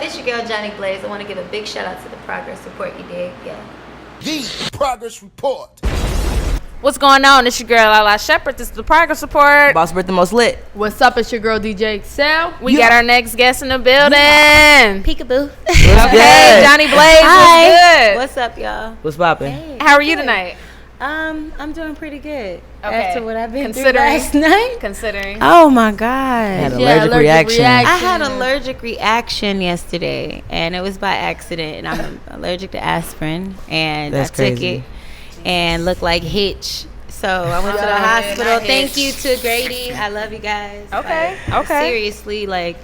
It's your girl, Jhonni Blaze. I want to give a big shout out to the Progress Report. You did, yeah. The Progress Report. What's going on? It's your girl, L&HH Shepherd. This is the Progress Report. Boss Brit the most lit. What's up? It's your girl, DJ Excel. We got our next guest in the building. Peekaboo. What's good? Jhonni Blaze. Hi. What's good? What's up, y'all? What's poppin'? Hey, How are you tonight? I'm doing pretty good. Okay. After what I've been through Considering. last night. Considering. Oh my I God. had an allergic reaction. I had an allergic reaction yesterday, and it was by accident. And I'm allergic to aspirin, and That's I took crazy. it and looked like Hitch. So I went to the hospital. Thank you to Grady. I love you guys. Okay. Like, Okay. Seriously, like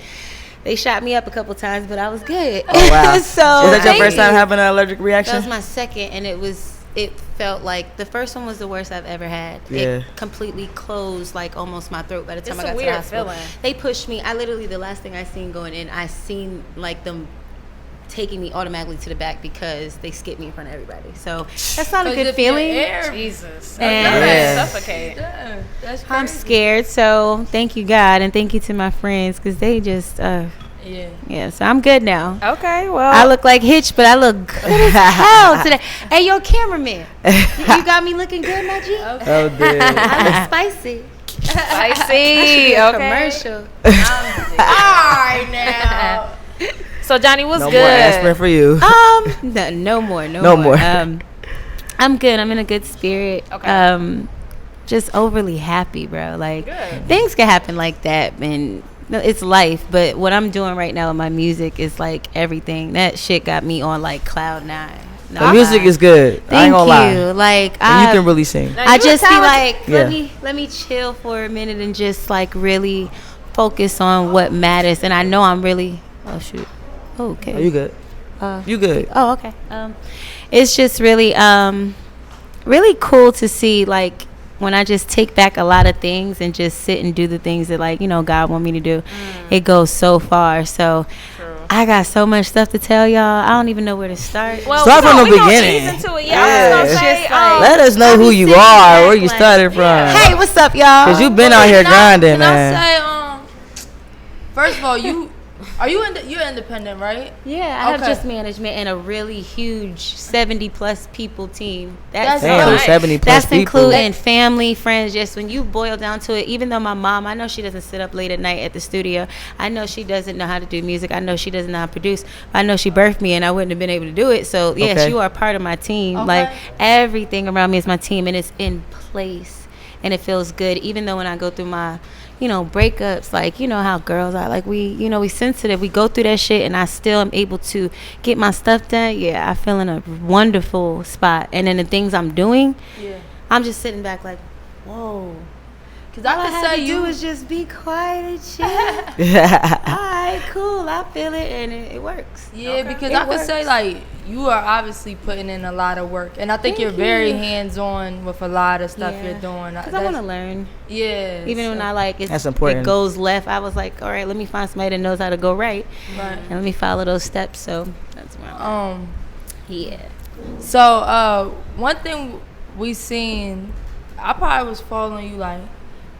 they shot me up a couple times, but I was good. Oh, wow. So Is that your thank first time you. having an allergic reaction? That was my second, and it felt like the first one was the worst I've ever had. Yeah. It completely closed like almost my throat by the time It's I a got to the weird hospital. feeling. They pushed me. I literally, the last thing I seen going in, I seen like them taking me automatically to the back because they skipped me in front of everybody. So that's not a good feeling. Jesus. And Yeah. Suffocate. That's I'm crazy. scared. So thank you, God, and thank you to my friends because they just, yeah. So I'm good now. Okay, well. I look like Hitch, but I look good as hell today. Hey, yo, cameraman, you got me looking good, my G. Oh, dude. I look spicy. Spicy. Okay. Okay. Commercial. Alright now. So, Johnny, what's No good? more aspirin for you. No more. No more. I'm good. I'm in a good spirit. Okay. Just overly happy, bro. Like Good. things can happen like that, and no, it's life. But what I'm doing right now with my music is like everything. That shit got me on like cloud 9. No The music lie. is good. I ain't Thank gonna lie. you. Like And you can really sing. Now, I you just be talented. like, let me chill for a minute and just like really focus on what matters. And I know I'm really. Oh shoot. Oh, okay. Oh, you good. You good. Oh, okay. It's just really, really cool to see, like, when I just take back a lot of things and just sit and do the things that, like, God want me to do. It goes so far. So I got so much stuff to tell y'all. I don't even know where to start. Well, Start from the we gonna beginning. ease into it. Yeah. I was It's gonna say, just like- Let us know I who be you sitting are, back where you like, started from. Hey, what's up, y'all? Because you've been out here grinding, Can man. I say, first of all, you're independent, right? Yeah, I have Okay. just management and a really huge 70-plus people team. That's Damn, nice. 70 plus That's people. including family, friends. Just when you boil down to it, even though my mom, I know she doesn't sit up late at night at the studio. I know she doesn't know how to do music. I know she doesn't know how to produce. I know she birthed me and I wouldn't have been able to do it. So, yes, Okay. you are part of my team. Okay. Like, everything around me is my team, and it's in place. And it feels good, even though when I go through my, breakups, like, how girls are, like, we sensitive. We go through that shit, and I still am able to get my stuff done. Yeah, I feel in a wonderful spot. And then the things I'm doing, I'm just sitting back like, whoa. Because I All I can have say to you do is just be quiet and chill. All right, cool. I feel it, and it works. Yeah, because It I could say, works. like, you are obviously putting in a lot of work. And I think Thank you're very you. hands-on with a lot of stuff you're doing. Because I want to learn. Yeah. Even when I like That's important. it goes left, I was like, all right, let me find somebody that knows how to go right, Right. and let me follow those steps. So that's where I'm at. Yeah. So, one thing we seen, I probably was following you, like,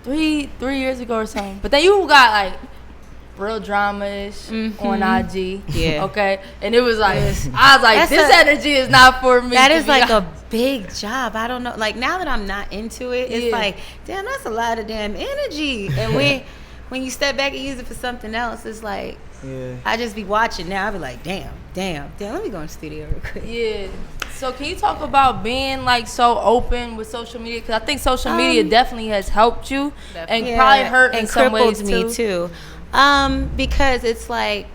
three years ago or something. But then you got, like, real drama-ish on IG. Yeah. Okay? And it was like, I was like, That's this energy is not for me. That to is be like a honest. big job. I don't know. Like, now that I'm not into it, it's Yeah. like, damn, that's a lot of damn energy. And when you step back and use it for something else, it's like, Yeah. I just be watching now. I be like, damn, let me go in the studio real quick. Yeah. So can you talk about being like so open with social media? Because I think social media definitely has helped you and Yeah, probably hurt in and some crippled ways me too. Because it's like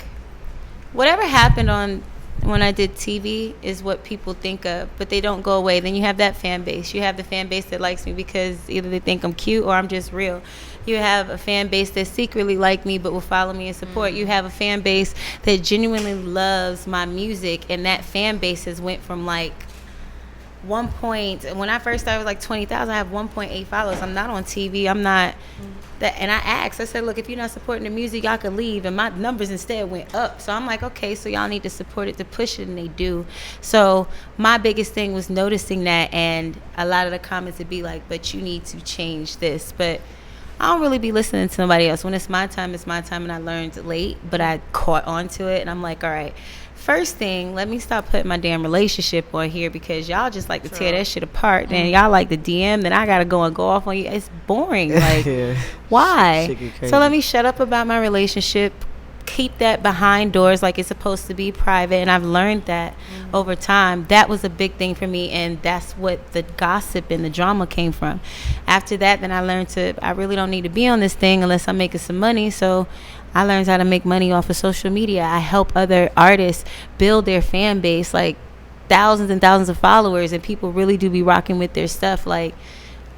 whatever happened on when I did TV is what people think of, but they don't go away. Then you have that fan base. You have the fan base that likes me because either they think I'm cute or I'm just real. You have a fan base that secretly like me but will follow me and support. You have a fan base that genuinely loves my music, and that fan base has went from like when I first started with like 20,000, I have 1.8 followers. I'm not on TV. I'm not that. And I asked, I said, look, if you're not supporting the music, y'all can leave. And my numbers instead went up. So I'm like, okay, so y'all need to support it to push it, and they do. So my biggest thing was noticing that, and a lot of the comments would be like, but you need to change this. But I don't really be listening to nobody else. When it's my time, and I learned late, but I caught on to it, and I'm like, all right, first thing, let me stop putting my damn relationship on here, because y'all just like to tear that shit apart. Then y'all like the DM, then I gotta go off on you. It's boring. Like, why? So let me shut up about my relationship. Keep that behind doors, like it's supposed to be private. And I've learned that over time. That was a big thing for me, and that's what the gossip and the drama came from. After that, then I learned I really don't need to be on this thing unless I'm making some money. So I learned how to make money off of social media. I help other artists build their fan base, like thousands and thousands of followers, and people really do be rocking with their stuff. Like,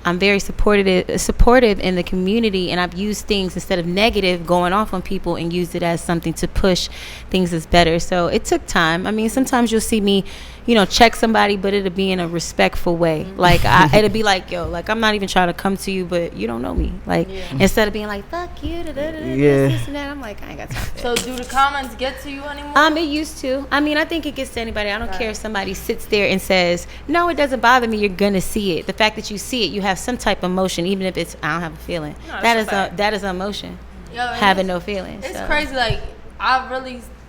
I'm very supportive in the community, and I've used things instead of negative, going off on people, and used it as something to push things as better. So it took time. I mean, sometimes you'll see me, check somebody, but it'll be in a respectful way. Like, it'll be like, yo, like, I'm not even trying to come to you, but you don't know me. Like, instead of being like, fuck you, this and that, I'm like, I ain't got time for that. So do the comments get to you anymore? It used to. I mean, I think it gets to anybody. I don't care if somebody sits there and says, no, it doesn't bother me. You're gonna see it. The fact that you see it, you have some type of emotion, even if it's, I don't have a feeling. No, that is emotion. Having no feelings. It's crazy. Like,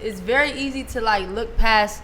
it's very easy to like look past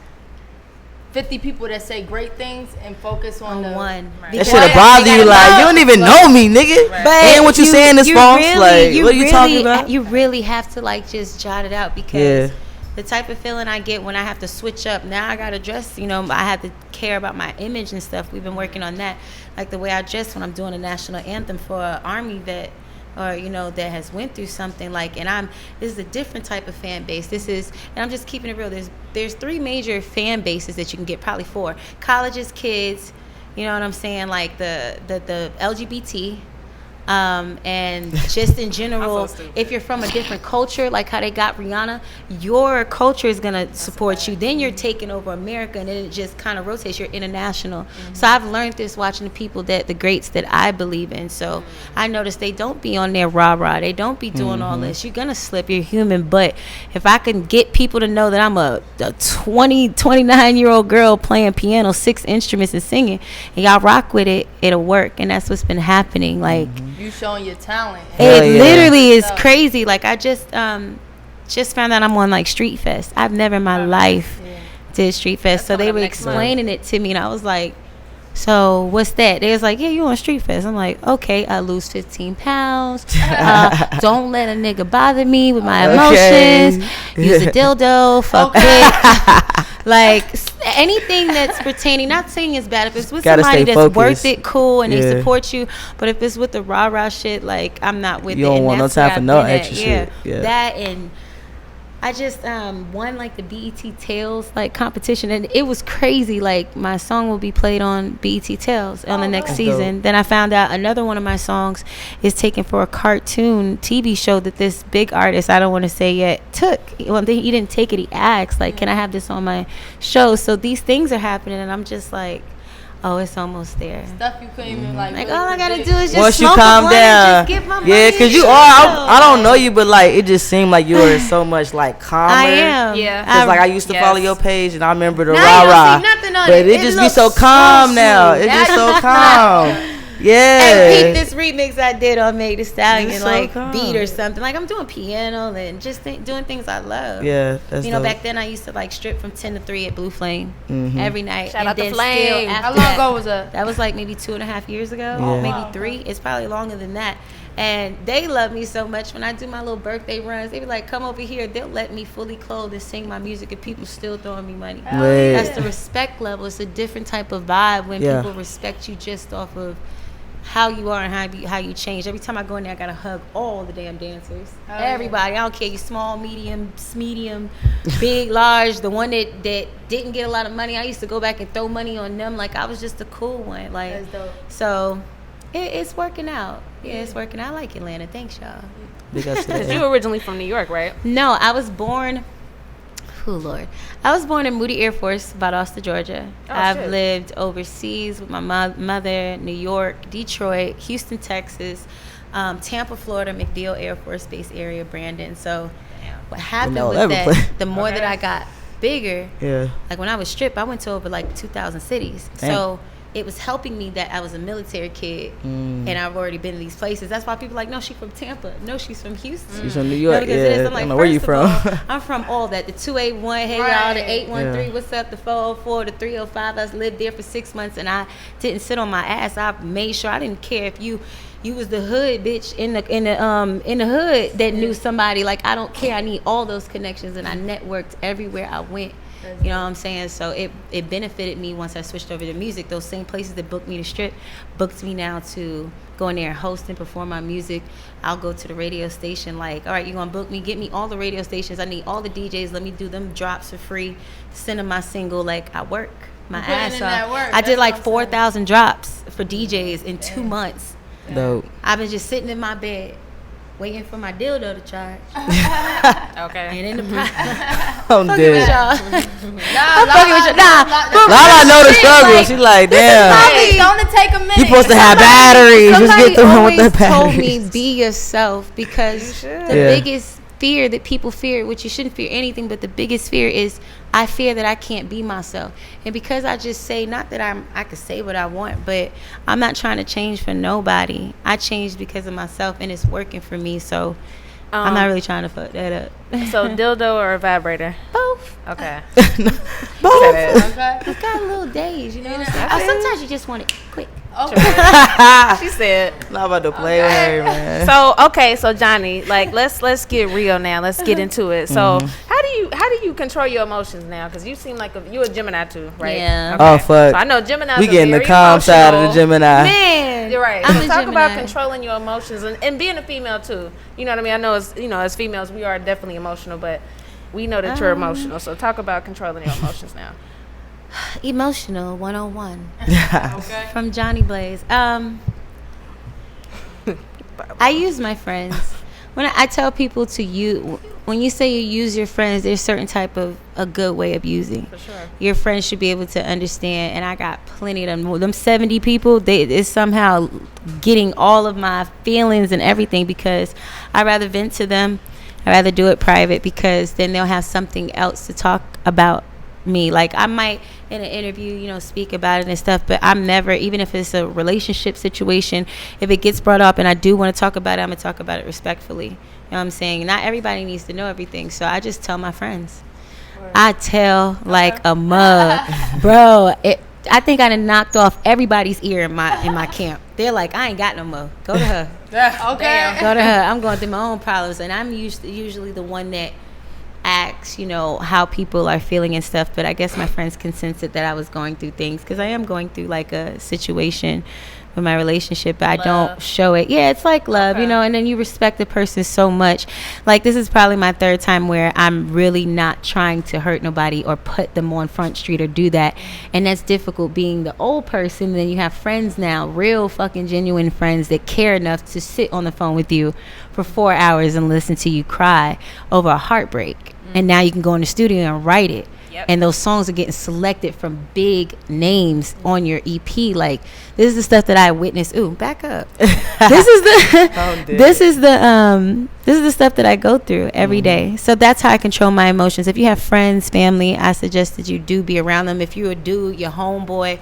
50 people that say great things and focus on the one. That should have bothered you. Like, you don't even know me, nigga. But and what you saying is false. Like, what are you talking about? You really have to like just jot it out, because the type of feeling I get when I have to switch up, now I gotta dress, I have to care about my image and stuff. We've been working on that, like the way I dress when I'm doing a national anthem for an army vet, or that has went through something. Like, and this is a different type of fan base. And I'm just keeping it real. There's 3 major fan bases that you can get, probably 4. Colleges, kids, you know what I'm saying, like the LGBT, and just in general, if you're from a different culture, like how they got Rihanna, your culture is gonna support you. Then you're taking over America, and then it just kind of rotates. You're international. So I've learned this watching the people the greats that I believe in. So I noticed they don't be on their rah-rah. They don't be doing all this. You're gonna slip. You're human. But if I can get people to know that I'm a 29-year-old girl playing piano, 6 instruments and singing, and y'all rock with it, it'll work. And that's what's been happening. Like, you showing your talent. It literally is crazy. Like, I just found out I'm on like Street Fest. I've never in my life did Street Fest. So they were explaining it to me, and I was like, so what's that? They was like, yeah, you on Street Fest. I'm like, okay, I lose 15 pounds. Don't let a nigga bother me with my emotions. Use a dildo. Fuck it. Like, anything that's pertaining, not saying it's bad. If it's with somebody that's worth it, cool, and they support you. But if it's with the rah-rah shit, like, I'm not with it. You don't want no time for no extra shit. Yeah. That, and I just won like the BET Tales like competition, and it was crazy. Like, my song will be played on BET Tales on the next season. Then I found out another one of my songs is taken for a cartoon TV show that this big artist, I don't want to say yet, took. Well, he didn't take it. He asked, like, can I have this on my show? So these things are happening, and I'm just like, oh, it's almost there. Stuff you couldn't even like. Like, all I gotta do is just once you smoke calm a blunt down, and just get my money. yeah, because you are. I don't know you, but like, it just seemed like you were so much like calmer. I am. Yeah. Because like I used to follow your page, and I remember the Now rah you rah. don't see nothing on But it. it just be so calm now. It's just so calm. Yeah. And peep this remix I did on Meg Thee Stallion, It's so like calm. beat or something. Like, I'm doing piano and just doing things I love. Yeah, that's dope. Back then I used to like strip from 10 to 3 at Blue Flame every night. Shout and out to then Flame. still How after long that, ago was that? That was like maybe 2.5 years ago, Yeah. maybe 3. It's probably longer than that. And they love me so much. When I do my little birthday runs, they be like, come over here. They'll let me fully clothed and sing my music, and people still throwing me money. Right. That's the respect level. It's a different type of vibe when Yeah. people respect you just off of how you are and how you change. Every time I go in there, I gotta hug all the damn dancers. Everybody. I don't care, you small, medium, big, large. The one that didn't get a lot of money, I used to go back and throw money on them. Like, I was just a cool one. Like, That's dope. so it's working out. Yeah, it's working out. I like Atlanta. Thanks, y'all. Big ups to Because that. you were originally from New York, right? No, I was born. Oh, Lord. I was born in Moody Air Force, Valdosta, Georgia. I've shit. lived overseas with my mother, New York, Detroit, Houston, Texas, Tampa, Florida, MacDill Air Force Base area, Brandon. So what happened know was every that place. the more that I got bigger, Yeah. like when I was stripped, I went to over like 2,000 cities. Damn. So it was helping me that I was a military kid and I've already been to these places. That's why people are like, no, she's from Tampa. No, she's from Houston. She's from New York. No, because it is. I'm I like, don't know where you first of from. all, I'm from all that. The 281, hey y'all, the 813, what's up, the 404, the 305. I lived there for 6 months and I didn't sit on my ass. I made sure I didn't care if you was the hood bitch in the hood that knew somebody. Like, I don't care. I need all those connections, and I networked everywhere I went. You know what I'm saying? So it benefited me once I switched over to music. Those same places that booked me to strip booked me now to go in there and host and perform my music. I'll go to the radio station like, all right, you gonna book me? Get me all the radio stations. I need all the DJs. Let me do them drops for free. Send them my single. Like, I work my ass off. I did like 4,000 drops for DJs in 2 months. Dope. I've been just sitting in my bed waiting for my dildo to charge. Okay. And in the I'm dead. Lala know the struggle. She's like, damn. It's gonna take a minute. You supposed to have batteries. Just Somebody get through with always the batteries. told me, be yourself, because the biggest fear that people fear, which you shouldn't fear anything, but the biggest fear is I fear that I can't be myself. And because I just say, not that I could say what I want, but I'm not trying to change for nobody. I changed because of myself, and it's working for me. So I'm not really trying to fuck that up. So dildo or a vibrator? Both. Okay. Both. It's got little days, you know what I'm saying? Sometimes you just want it quick. She said. Not about to play with her, man. So Jhonni, like let's get real now. Let's get into it. So how do you control your emotions now? Because you seem like you a Gemini too, right? Yeah. Oh fuck. So I know Gemini. We getting the calm side of the Gemini. Man, You're right. I'm So a talk Gemini. about controlling your emotions and being a female too. You know what I mean? I know as females we are definitely emotional, but we know that you're emotional. So talk about controlling your emotions now. Emotional 101 from Jhonni Blaze. I use my friends. When I tell people to use, when you say you use your friends, there's certain type of a good way of using. For sure. Your friends should be able to understand, and I got plenty of them. Them 70 people, it's somehow getting all of my feelings and everything, because I rather vent to them. I rather do it private, because then they'll have something else to talk about me. Like, I might in an interview, speak about it and stuff, but I'm never, even if it's a relationship situation, if it gets brought up and I do want to talk about it, I'm gonna talk about it respectfully. You know what I'm saying? Not everybody needs to know everything, so I just tell my friends. I tell like a mug. Bro, I think I done knocked off everybody's ear in my camp. They're like, I ain't got no more. Go to her. Okay. Go to her. I'm going through my own problems, and I'm usually the one that asks, how people are feeling and stuff. But I guess my friends can sense it that I was going through things, because I am going through like a situation with my relationship, but I don't show it. Yeah, it's like love, and then you respect the person so much. Like, this is probably my third time where I'm really not trying to hurt nobody or put them on Front Street or do that. And that's difficult being the old person. Then you have friends now, real fucking genuine friends that care enough to sit on the phone with you for 4 hours and listen to you cry over a heartbreak. And now you can go in the studio and write it. Yep. And those songs are getting selected from big names on your EP. Like, this is the stuff that I witnessed. Ooh, back up. This is the stuff that I go through every day. So that's how I control my emotions. If you have friends, family, I suggest that you do be around them. If you're a dude, your homeboy,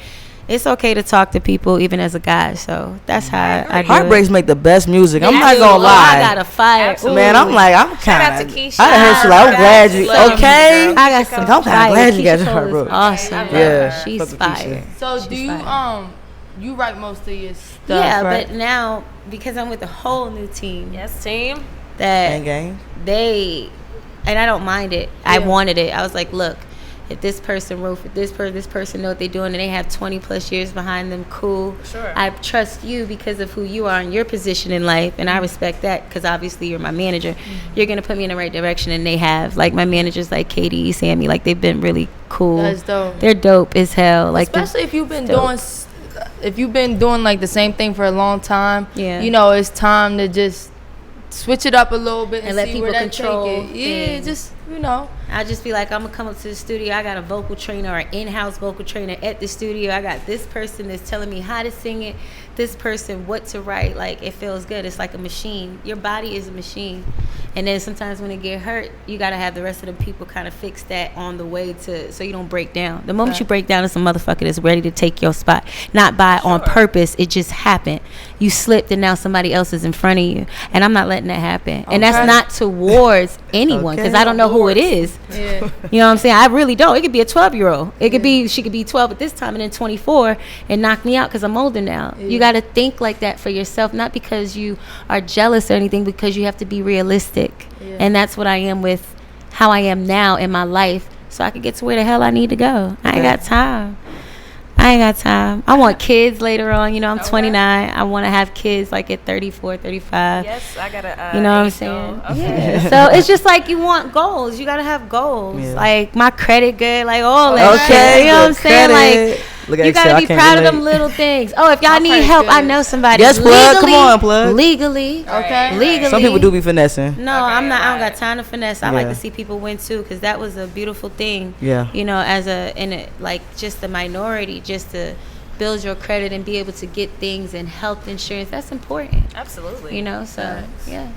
it's okay to talk to people even as a guy. So that's how I do Heartbreaks make the best music. I'm not gonna I lie. got a fire. Man, I'm kind out of. to Keisha. I heard she like, I'm glad you okay. I got some I'm kind fire. of glad you got Keisha your Cole is heartbroken. awesome. Yeah, She's fuck with fire. Keisha. So She's do you fire. you write most of your stuff? Yeah, right? but now because I'm with a whole new team, Yes, team. that Gang. and I don't mind it. I wanted it. I was like, look, if this person wrote for this person know what they're doing, and they have 20 plus years behind them, cool. Sure. I trust you because of who you are and your position in life, and I respect that because obviously you're my manager. You're gonna put me in the right direction, and they have. Like, my managers, like Katie, Sammy, like, they've been really cool. That's dope. They're dope as hell. Like, especially if you've been doing like the same thing for a long time. Yeah. It's time to just switch it up a little bit and let see people where that control take it. Yeah, things. just I just be like, I'm gonna come up to the studio. I got a vocal trainer or in-house vocal trainer at the studio. I got this person that's telling me how to sing it, this person what to write. Like, it feels good. It's like a machine. Your body is a machine, And then sometimes when it get hurt, you got to have the rest of the people kind of fix that on the way so you don't break down. The moment you break down, it's a motherfucker that's ready to take your spot. Not on purpose. It just happened. You slipped and now somebody else is in front of you. And I'm not letting that happen. And that's not towards anyone because I don't know who it is. Yeah. You know what I'm saying? I really don't. It could be a 12-year-old. It could be, she could be 12 at this time and then 24 and knock me out because I'm older now. You got to think like that for yourself, not because you are jealous or anything, because you have to be realistic. And that's what I am with how I am now in my life, so I can get to where the hell I need to go. I ain't got time. I want kids later on. You know, I'm 29. I want to have kids like at 34, 35. Yes, I got to. You know what I'm saying? Yeah. So it's just like you want goals. You got to have goals. Yeah. Like my credit good, like all that shit. You know what I'm saying? Like, you gotta be proud of them little things. Oh, if y'all need help, I know somebody. Yes, plug. Come on, plug. Legally. Okay. Legally. Some people do be finessing. No, I'm not. I don't got time to finesse. I like to see people win too, because that was a beautiful thing. Yeah. You know, like just a minority, just to build your credit and be able to get things and health insurance. That's important. Absolutely. You know, so yeah.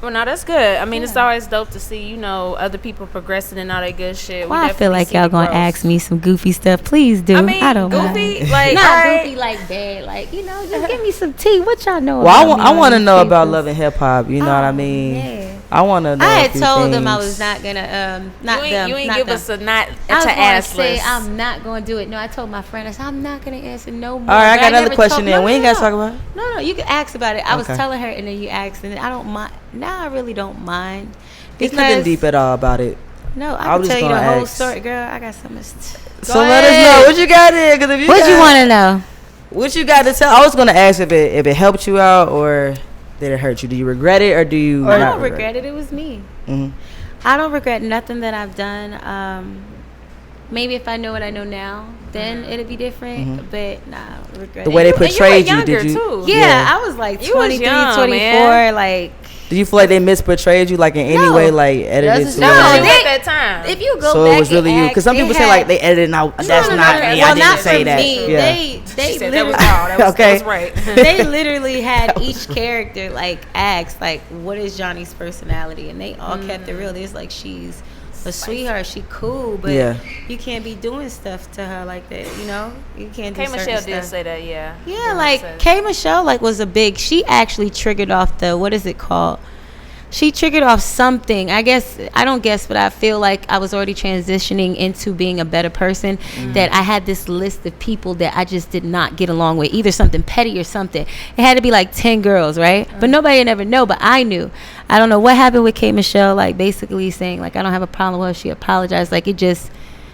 Well, no, that's good. I mean, it's always dope to see, you know, other people progressing and all that good shit. Well, I feel like y'all gonna ask me some goofy stuff. Please do. I don't goofy, mind. like not goofy like bad. Like, you know, just give me some tea. What y'all know? Well, I want to know about Love and Hip Hop. You know what I mean? Yeah. I want to know. I had told them I was not gonna. You ain't give us a not to ask list. Say I'm not gonna do it. No, I told my friend. I said I'm not gonna answer no more. All right, I got another question. Then we ain't gotta talk about it. No, you can ask about it. I was telling her, and then you asked, and I don't mind. Now I really don't mind. It's nothing deep at all about it. No, I can tell you the whole story, girl. I got so much. So let us know what you got there. Cause if you what you want to know? What you got to tell? I was gonna ask if it helped you out or did it hurt you? Do you regret it or do you? I don't regret it. It was me. Mm-hmm. I don't regret nothing that I've done. Maybe if I know what I know now, then it'd be different. But nah, I don't regret the way they portrayed you. Did you? Too. Yeah, I was like 23, young, 24. man. Like. Do you feel like they misportrayed you, like in any way, like edited to? No, at that time. If you go so back, it was really you, because some people say like they edited out. That's not me. I didn't say that. Yeah. They said literally, that was right. They literally had each character like asked like, what is Johnny's personality, and they all kept it real. It's like she's a sweetheart, she cool, but you can't be doing stuff to her like that, you know? You can't do certain Michelle stuff. did say that, yeah. Yeah, like K Michelle like was she actually triggered off what is it called? She triggered off something. I don't, but I feel like I was already transitioning into being a better person, that I had this list of people that I just did not get along with, either something petty or something. It had to be like 10 girls, right? But nobody would never know, but I knew. I don't know what happened with K Michelle, like basically saying like I don't have a problem with her. She apologized. Like it just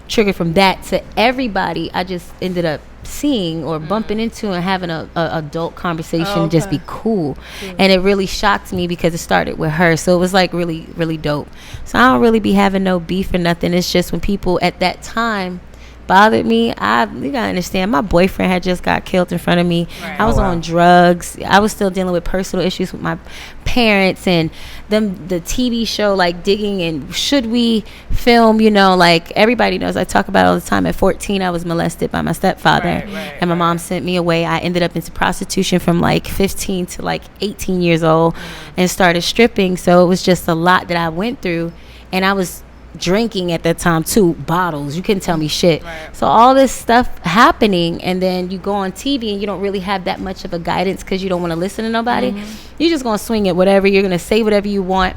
triggered from that to everybody. I just ended up seeing or bumping into and having a adult conversation, just be cool. And it really shocked me because it started with her, so it was like really, really dope. So I don't really be having no beef or nothing. It's just when people at that time bothered me, you gotta understand, my boyfriend had just got killed in front of me. I was on drugs. I was still dealing with personal issues with my parents, and the TV show like digging and should we film, you know, like everybody knows I talk about it all the time. At 14 I was molested by my stepfather, and my mom sent me away. I ended up into prostitution from like 15 to like 18 years old and started stripping. So it was just a lot that I went through, and I was drinking at that time too, bottles. You couldn't tell me shit. So all this stuff happening, and then you go on TV and you don't really have that much of a guidance because you don't want to listen to nobody. You're just gonna swing it whatever. You're gonna say whatever you want.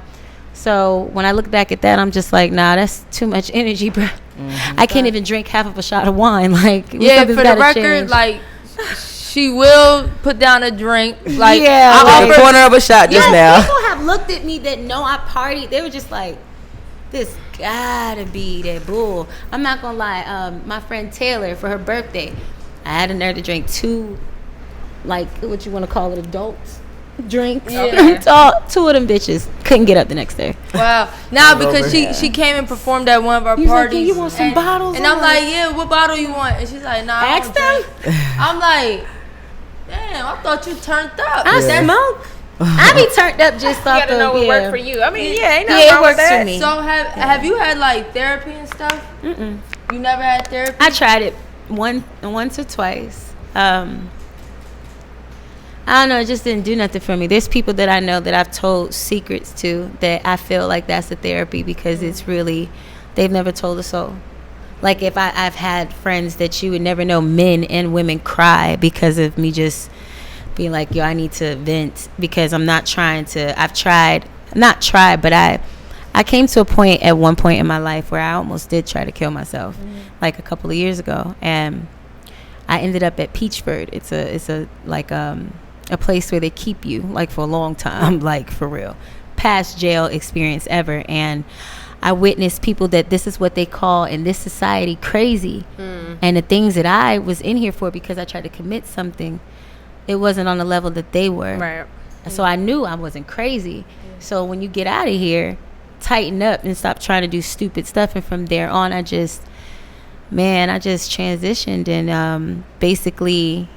So when I look back at that, I'm just like, nah, that's too much energy, bro. I can't even drink half of a shot of wine. Like, for the record, like she will put down a drink. Like, I offered a corner of a shot just now. People have looked at me that know I partied. They were just like, this gotta be that bull. I'm not gonna lie. My friend Taylor, for her birthday, I had a nerve to drink 2, like what you want to call it, adults drinks. Two of them bitches couldn't get up the next day. Wow. Now because she came and performed at one of our parties. Like, you want some bottles? And I'm like, yeah, what bottle you want? And she's like, nah. Ask them. I'm like, damn, I thought you turned up. I smoke. I be turned up just off. You gotta know what worked for you. I mean, ain't nothing it wrong with works that. for me. So have you had like therapy and stuff? You never had therapy? I tried it once or twice. I I don't know, it just didn't do nothing for me. There's people that I know that I've told secrets to that I feel like that's the therapy because it's really, they've never told a soul. Like if I've had friends that you would never know, men and women cry because of me just being like, yo, I need to vent because I'm not trying to, but I came to a point at one point in my life where I almost did try to kill myself, like a couple of years ago. And I ended up at Peachford. It's a place where they keep you like for a long time, like for real, past jail experience ever. And I witnessed people that this is what they call in this society crazy. And the things that I was in here for because I tried to commit something, it wasn't on the level that they were. Right. So I knew I wasn't crazy. So when you get out of here, tighten up and stop trying to do stupid stuff. And from there on, I just transitioned and basically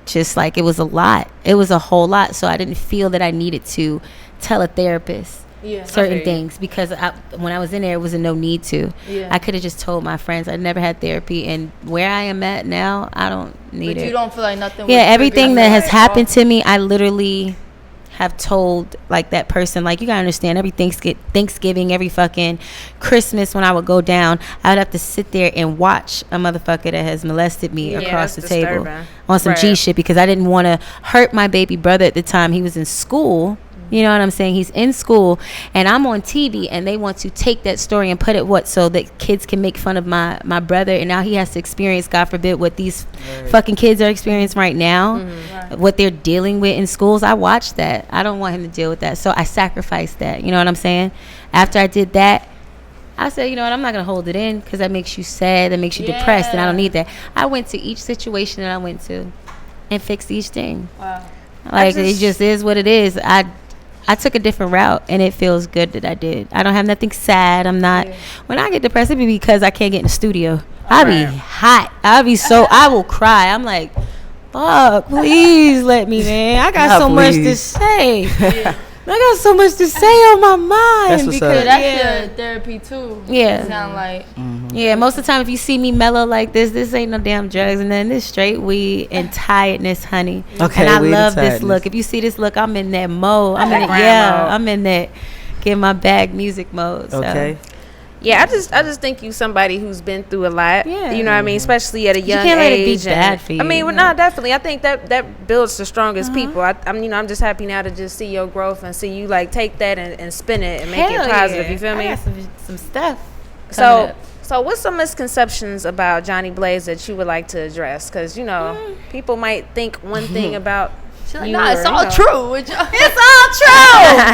just like it was a lot. It was a whole lot. So I didn't feel that I needed to tell a therapist certain things because when I was in there, it was a no need to. I could have just told my friends. I never had therapy, and where I am at now, I don't need it. But you don't feel like nothing. Yeah, everything that has happened to me, I literally have told like that person, like, you gotta understand, every Thanksgiving, every fucking Christmas when I would go down, I would have to sit there and watch a motherfucker that has molested me across the table on some G shit because I didn't want to hurt my baby brother at the time. He was in school. You know what I'm saying? He's in school and I'm on TV and they want to take that story and put it so that kids can make fun of my brother, and now he has to experience, God forbid, what these fucking kids are experiencing right now, what they're dealing with in schools. I watched that. I don't want him to deal with that. So I sacrificed that. You know what I'm saying? After I did that, I said, you know what, I'm not going to hold it in because that makes you sad, that makes you depressed, and I don't need that. I went to each situation that I went to and fixed each thing. Like, it just is what it is. I took a different route, and it feels good that I did. I don't have nothing sad. I'm not. When I get depressed, it be because I can't get in the studio. I be hot. I will cry. I'm like, fuck, please let me, man. I got so much to say. I got so much to say on my mind. That's your therapy too. Yeah. Sound like. Yeah, most of the time if you see me mellow like this ain't no damn drugs, and then this straight weed and tiredness, honey. Okay. And I love this look. If you see this look, I'm in that mode. I'm in that get my bag music mode. So. Okay. Yeah, I just think you somebody who's been through a lot. Yeah. You know what I mean? Especially at a young age. You can't let it be bad for you. I mean, no, definitely. I think that builds the strongest people. I'm just happy now to just see your growth and see you like take that and spin it and make it positive. You feel me? I got some stuff. So what's some misconceptions about Jhonni Blaze that you would like to address? Because, people might think one thing about you. Nah, it's all true. It's all true.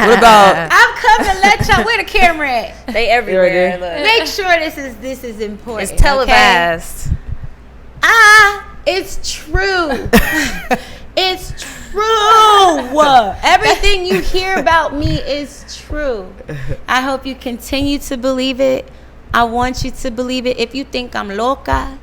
What about? I'm coming to let y'all. Where the camera at? They everywhere. Look. Make sure this is important. It's televised. Okay? It's true. It's true. Everything you hear about me is true. I hope you continue to believe it. I want you to believe it. If you think I'm loca,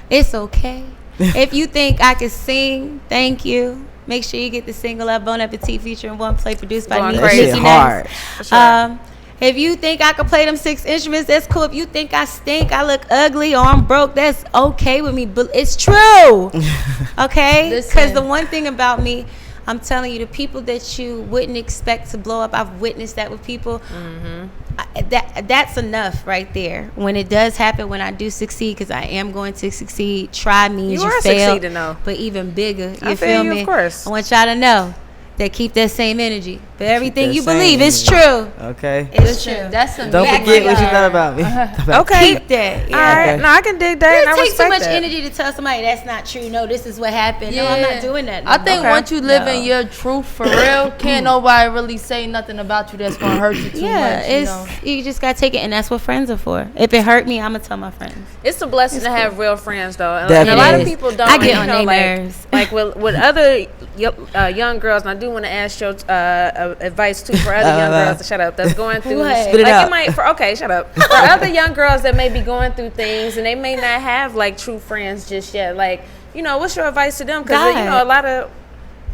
it's okay. If you think I can sing, thank you. Make sure you get the single Up Bon Appetit featuring One Play produced by Nicki Ness. Sure. If you think I can play them 6 instruments, that's cool. If you think I stink, I look ugly, or I'm broke, that's okay with me. But it's true, okay? Because the one thing about me, I'm telling you, the people that you wouldn't expect to blow up, I've witnessed that with people. That's enough right there. When it does happen, when I do succeed, because I am going to succeed. Try means you fail, succeeding, though. But even bigger. You feel me? Of course. I want y'all to know that keep that same energy. But everything you believe is true. Okay. It's true. That's don't forget what you thought about me. Okay. Keep that. Yeah. All right. No, I can dig that. It takes too much energy to tell somebody that's not true. No, this is what happened. Yeah. No, I'm not doing that. No. I think once you live in your truth for real, can't nobody really say nothing about you that's gonna hurt you too much. You just gotta take it, and that's what friends are for. If it hurt me, I'm gonna tell my friends. It's a blessing to have real friends, though. And a lot of people don't. I get on their nerves. Like with other young girls, and I do want to ask your advice too for other young girls to shut up that's going through Spit it out. Okay, shut up. For other young girls that may be going through things and they may not have like true friends just yet, like, what's your advice to them? Because a lot of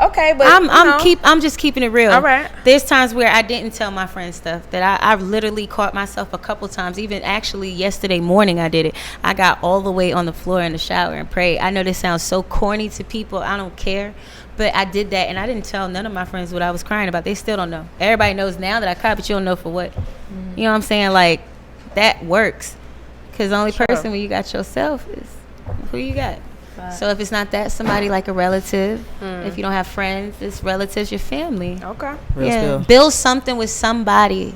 Okay, but I'm just keeping it real. All right. There's times where I didn't tell my friends stuff that I've literally caught myself a couple times. Even actually yesterday morning I did it. I got all the way on the floor in the shower and prayed. I know this sounds so corny to people. I don't care. But I did that, and I didn't tell none of my friends what I was crying about. They still don't know. Everybody knows now that I cried, but you don't know for what. You know what I'm saying? Like, that works. Because the only person when you got yourself is who you got. So if it's not that, somebody like a relative. If you don't have friends, it's relatives, your family. Okay. Build something with somebody.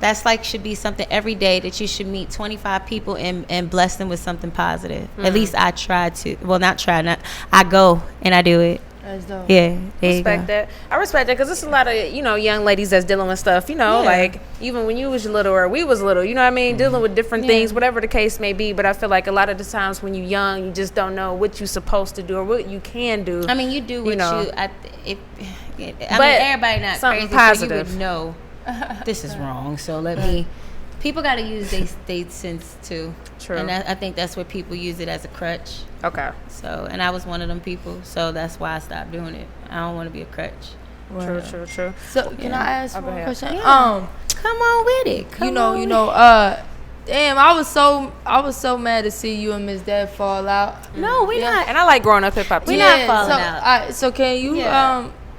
That's like should be something every day that you should meet 25 people and bless them with something positive. At least I try to. Well, I go and I do it. That's dope. Yeah, respect that. I respect that because there's a lot of young ladies that's dealing with stuff. Like even when you was little or we was little, you know what I mean, dealing with different things, whatever the case may be. But I feel like a lot of the times when you're young, you just don't know what you're supposed to do or what you can do. I mean, you do what I mean, everybody not something crazy, positive. So you would know this is wrong. So let me. People got to use their sense too. True. And I think that's where people use it as a crutch. Okay. So, and I was one of them people. So that's why I stopped doing it. I don't want to be a crutch. True. So can I ask one question? Yeah. Come on with it. Damn, I was so mad to see you and Miss Dad fall out. No, we not. And I like growing up hip hop too. We not falling out. All right, so can you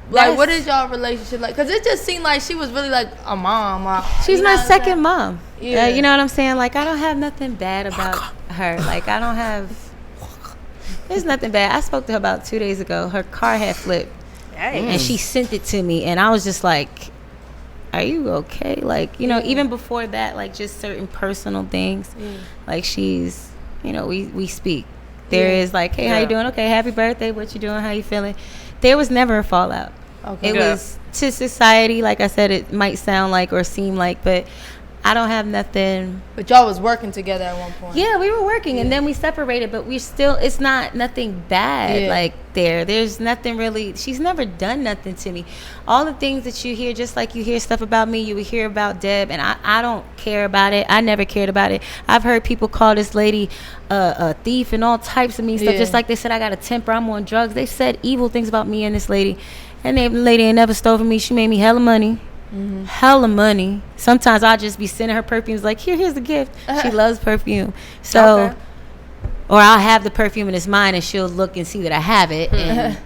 what is y'all relationship like? Because it just seemed like she was really like a mom. She's my second mom. Yeah. You know what I'm saying? Like, I don't have nothing bad about her. Like, I don't have... There's nothing bad. I spoke to her about 2 days ago. Her car had flipped. And she sent it to me. And I was just like, are you okay? Like, even before that, like, just certain personal things. Like, she's... we speak. There is like, hey, how you doing? Okay, happy birthday. What you doing? How you feeling? There was never a fallout. Okay. It was to society, like I said, it might sound like or seem like, but I don't have nothing. But y'all was working together at one point. Yeah, we were working and then we separated, but we still, it's not nothing bad like there's nothing really, she's never done nothing to me. All the things that you hear, just like you hear stuff about me, you would hear about Deb, and I don't care about it. I never cared about it. I've heard people call this lady a thief and all types of mean stuff, just like they said I got a temper, I'm on drugs. They said evil things about me and this lady. And the lady ain't never stole from me. She made me hella money. Hella money. Sometimes I'll just be sending her perfumes like, here's the gift. She loves perfume. So, or I'll have the perfume and it's mine and she'll look and see that I have it and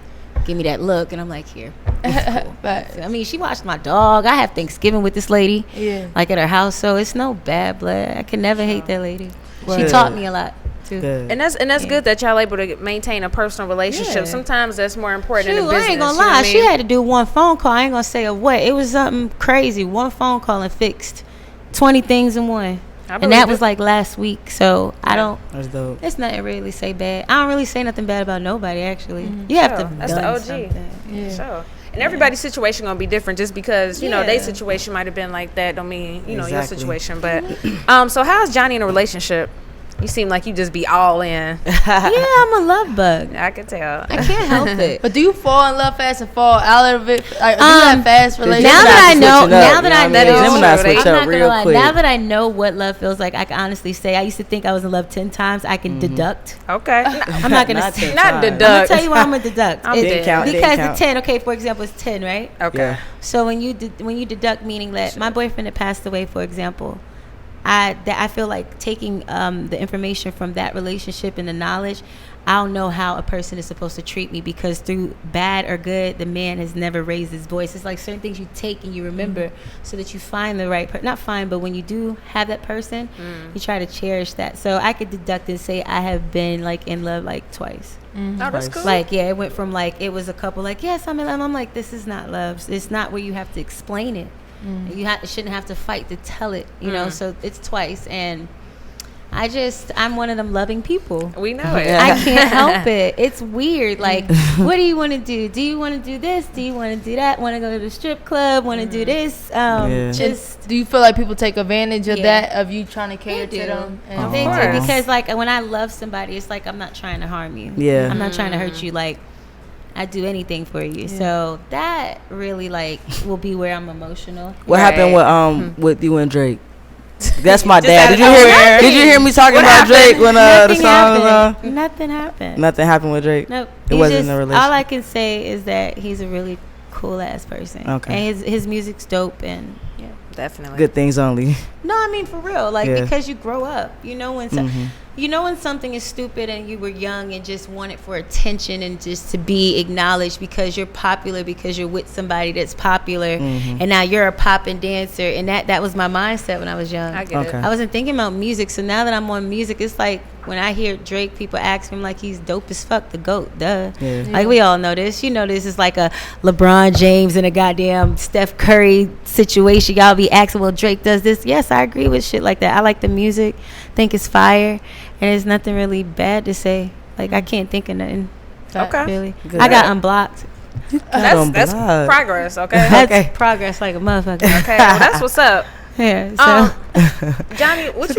give me that look and I'm like, here. Cool. But I mean, she watched my dog. I have Thanksgiving with this lady, like at her house. So it's no bad blood. I can never hate that lady. She taught me a lot. And that's good that y'all able to maintain a personal relationship. Sometimes that's more important in a business. I ain't gonna lie. She had to do one phone call. I ain't gonna say a what. It was something crazy. One phone call and fixed 20 things in one. And that was like last week. So I don't. That's dope. It's nothing really say bad. I don't really say nothing bad about nobody actually. You have to. That's the OG. Something. Sure. And everybody's situation gonna be different. Just because their situation might have been like that, don't mean your situation. But so how's Jhonni in a relationship? You seem like you just be all in. Yeah, I'm a love bug. I can tell. I can't help it. But do you fall in love fast and fall out of it? Like, do you have fast relationships? Now that I know what love feels like, I can honestly say I used to think I was in love 10 times. I can deduct. Okay. I'm not gonna say not deduct. I'm gonna tell you why I'm gonna deduct. Because the 10. Okay, for example, it's 10, right? Okay. Yeah. So when you deduct, meaning that my boyfriend that passed away, for example. I feel like taking the information from that relationship and the knowledge, I'll know how a person is supposed to treat me because through bad or good, the man has never raised his voice. It's like certain things you take and you remember so that you find the right person. Not find, but when you do have that person, you try to cherish that. So I could deduct and say I have been like in love like twice. Oh, that's cool. Like, it went from like, it was a couple like, yes, I'm in love. I'm like, this is not love. It's not where you have to explain it. You shouldn't have to fight to tell it, so it's twice. And I'm one of them loving people. We know it. I can't help it. It's weird. Like, what do you want to do? Do you want to do this? Do you want to do that? Want to go to the strip club? Want to do this? Just do you feel like people take advantage of that, of you trying to cater to them? They do, because like when I love somebody, it's like I'm not trying to harm you. I'm not trying to hurt you. Like, I do anything for you. So that really like will be where I'm emotional. What happened with you and Drake? That's my dad. Did you hear me talking about Drake when the song was on? Nothing happened. Nothing happened with Drake. Nope. It wasn't a relationship. All I can say is that he's a really cool ass person. Okay. And his music's dope and yeah. Definitely. Good things only. No, I mean for real. Like because you grow up. You know when when something is stupid and you were young and just want it for attention and just to be acknowledged because you're popular, because you're with somebody that's popular and now you're a poppin' dancer, and that was my mindset when I was young. I get it. I wasn't thinking about music, so now that I'm on music, it's like when I hear Drake, people ask him like he's dope as fuck, the GOAT, duh. Yeah. Like we all know this. You know this is like a LeBron James and a goddamn Steph Curry situation. Y'all be asking, well, Drake does this. Yes, I agree with shit like that. I like the music, think it's fire, and there's nothing really bad to say. Like I can't think of nothing. Okay. Really. Good. I got unblocked. That's progress, okay? That's progress like a motherfucker. Okay, well, that's what's up. Yeah. So Johnny, what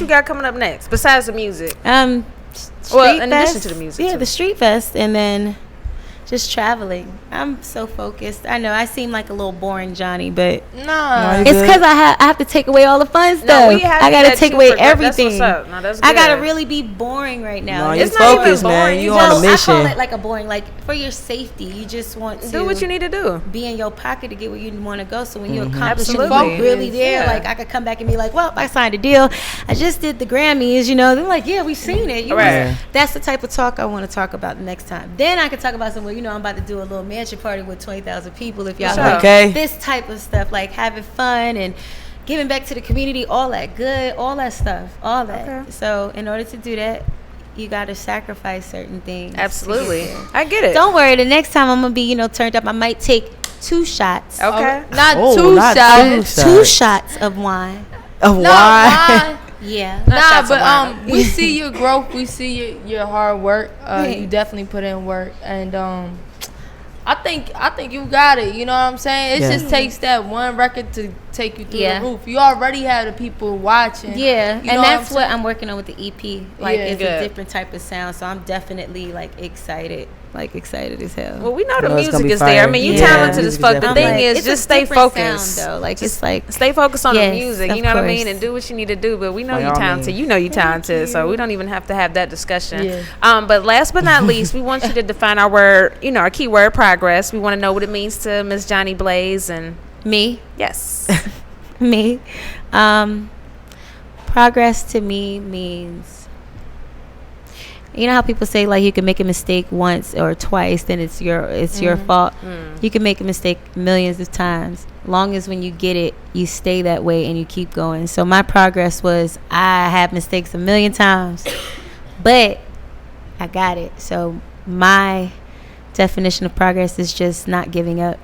you got coming up next besides the music? Street in fest, addition to the music. Yeah, too. the street fest, and then just traveling. I'm so focused. I know I seem like a little boring Johnny, but Nah, it's because I have to take away all the fun stuff. I gotta take away everything. That's what's up. I gotta really be boring right now. No, It's you not focused, even man. boring. You on a mission. I call it like a boring, like for your safety. You just want to do what you need to do. Be in your pocket to get where you want to go. So when you accomplish it, Absolutely. really there, Yeah. like I could come back and be like, well, I signed a deal. I just did the Grammys. They're like, yeah, we've seen it. That's the type of talk I want to talk about the next time. Then I can talk about something. I'm about to do a little mansion party with 20,000 people. If y'all like this type of stuff, like having fun and giving back to the community, all that good, all that stuff, all that. Okay. So in order to do that, you got to sacrifice certain things. Absolutely. I get it. Don't worry. The next time I'm going to be, turned up. I might take 2 shots. Okay. Not two shots. 2 shots of wine. Of wine? Yeah. But we see your growth. We see your hard work. You definitely put in work. And I think you got it. You know what I'm saying? It just takes that one record to take you through the roof. You already have the people watching. Yeah, and that's what I'm working on with the EP. Like it's a different type of sound, so I'm definitely excited as hell. Well, we know the music is there. I mean, you talented as fuck. The thing is, just stay focused. Sound, though. Stay focused on the music. You know what I mean, and do what you need to do. But we know you're talented. You know you're talented, so we don't even have to have that discussion. Yeah. But last but not least, we want you to define our word. Our key word, progress. We want to know what it means to Miss Jhonni Blaze and me. Yes. Me. Progress to me means, how people say you can make a mistake once or twice, then it's your fault. You can make a mistake millions of times. Long as when you get it, you stay that way and you keep going. So my progress was I had mistakes a million times, but I got it. So my definition of progress is just not giving up.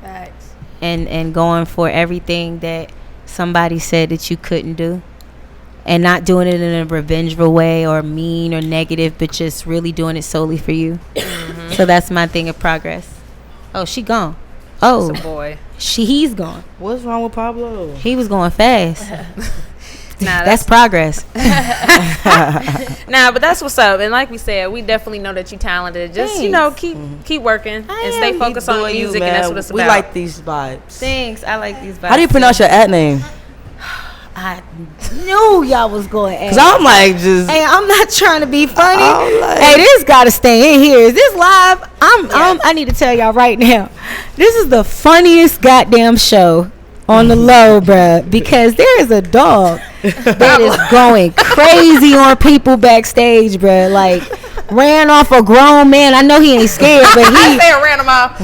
Facts. And going for everything that somebody said that you couldn't do, and not doing it in a revengeful way or mean or negative, but just really doing it solely for you. So that's my thing of progress. Oh, she gone. Oh, it's a boy. He's gone. What's wrong with Pablo? He was going fast. That's progress. But that's what's up. And like we said, we definitely know that you're talented. Just keep working and stay focused on the music, and that's what it's about. We like these vibes. Thanks. I like these vibes. How do you pronounce your ad name? I knew y'all was going to ask. 'Cause I'm just. Hey, I'm not trying to be funny. Hey, this got to stay in here. Is this live? I need to tell y'all right now. This is the funniest goddamn show on the low, bruh, because there is a dog that is going crazy on people backstage, bruh. Ran off a grown man. I know he ain't scared, but he ran him off.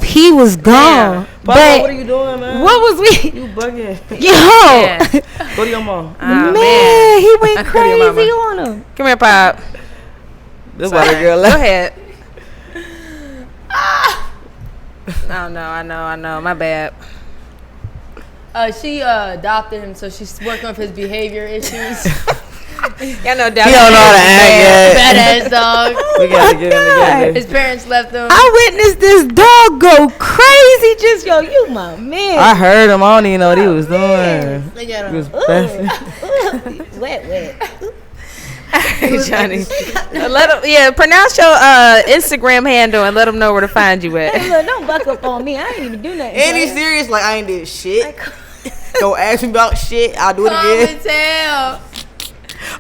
He was gone. But what are you doing, man? What was we? You bugging. Yo. Go to your mom. Man, he went crazy on him. Come here, Pop. This white girl. Go ahead. I know. My bad. She adopted him, so she's working on his behavior issues. Y'all know he don't know how to act yet. Badass dog. We gotta get him together. His parents left him. I witnessed this dog go crazy. You my man. I heard him. I don't even know what he was doing. Look at him. He was wet. Johnny, pronounce your Instagram handle and let them know where to find you at. Hey, look, don't buck up on me. I ain't even do nothing. Ain't he serious? I ain't did shit. Don't ask me about shit. I'll do it Calm again. and tell.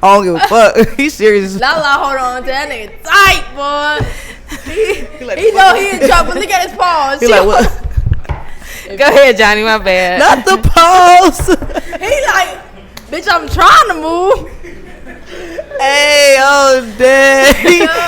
I don't give a fuck. He's serious. Lala, hold on to that nigga tight, boy. Like, He know he in trouble. Look at his paws. He like, what? Go ahead, Johnny. My bad. Not the pause. He like, bitch, I'm trying to move. Hey, oh damn.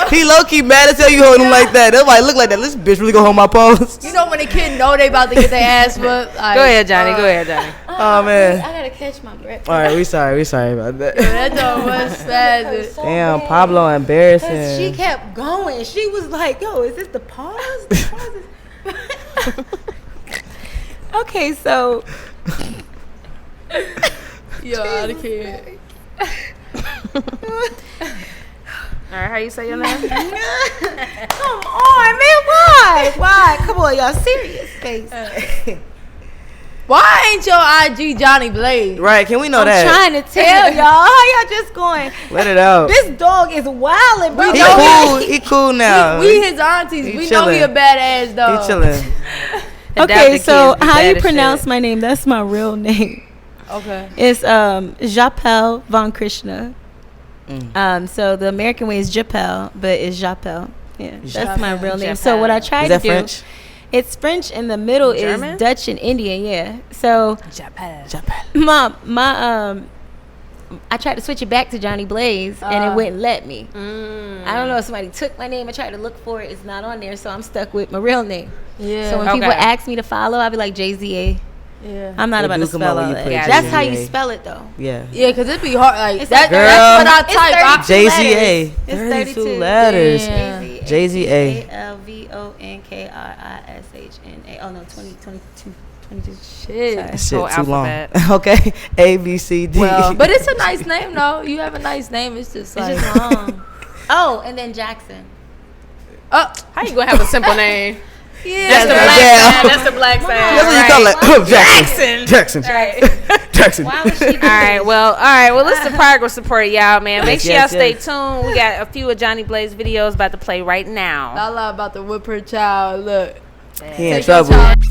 He low key mad as hell you holding him like that. That might look like that. This bitch really gonna hold my pause. You know when a kid know they about to get their ass whooped. Like, Go ahead, Johnny. Go ahead, Johnny. Oh man. I gotta catch my breath. All right, we sorry about that. That dog was sad. Damn, Pablo embarrassing. Cause she kept going. She was like, "Yo, is this the pause? The pause is-" Okay, so Yo, I can't. All right, how you say your name? come on, man. Why? Why? Come on, y'all. Serious face. Why ain't your IG Jhonni Blaze? Right, can we know I'm that? trying to tell y'all. How y'all just going? Let it out. This dog is wildin', bro. He cool. He cool now. We his aunties. He We know he a chillin'. badass dog. He chilling. Okay, Adopted so kids be how bad you as pronounce shit. my name? That's my real name. Okay. It's Japel von Krishna. So the American way is Japel, but it's Japel. Yeah, that's my real name. So what I try Is to that do, French? it's French in the middle German? is Dutch and Indian. Yeah. So I tried to switch it back to Jhonni Blaze, and it wouldn't let me. I don't know if somebody took my name. I tried to look for it. It's not on there, so I'm stuck with my real name. Yeah. So when people ask me to follow, I'll be like JZA. Yeah. I'm not They about do to come spell out all when you that. put That's how you JZA. spell it, though. Yeah. Yeah, cause it'd be hard. Like It's that, like that's what I type. It's 32 JZA. letters. It's 32 32 letters. Yeah. JZA. ALVONKRISHNA. Oh no, 22. Shit. Sorry. Shit, Whole too long. alphabet. Okay. A, B, C, D. Well, but it's a nice name though. You have a nice name. It's just It's like just long. Oh, and then Jackson. How you gonna have a simple name? yeah. That's the Yeah. black side. That's the black side. That's what you call it. Jackson. Jackson. Why would she do All right, well, it's the progress report, y'all, man. Make Yes, sure y'all yes, stay yes. tuned. We got a few of Jhonni Blaze videos about to play right now. Lala about to whip her child. Look. He in Take your trouble. child.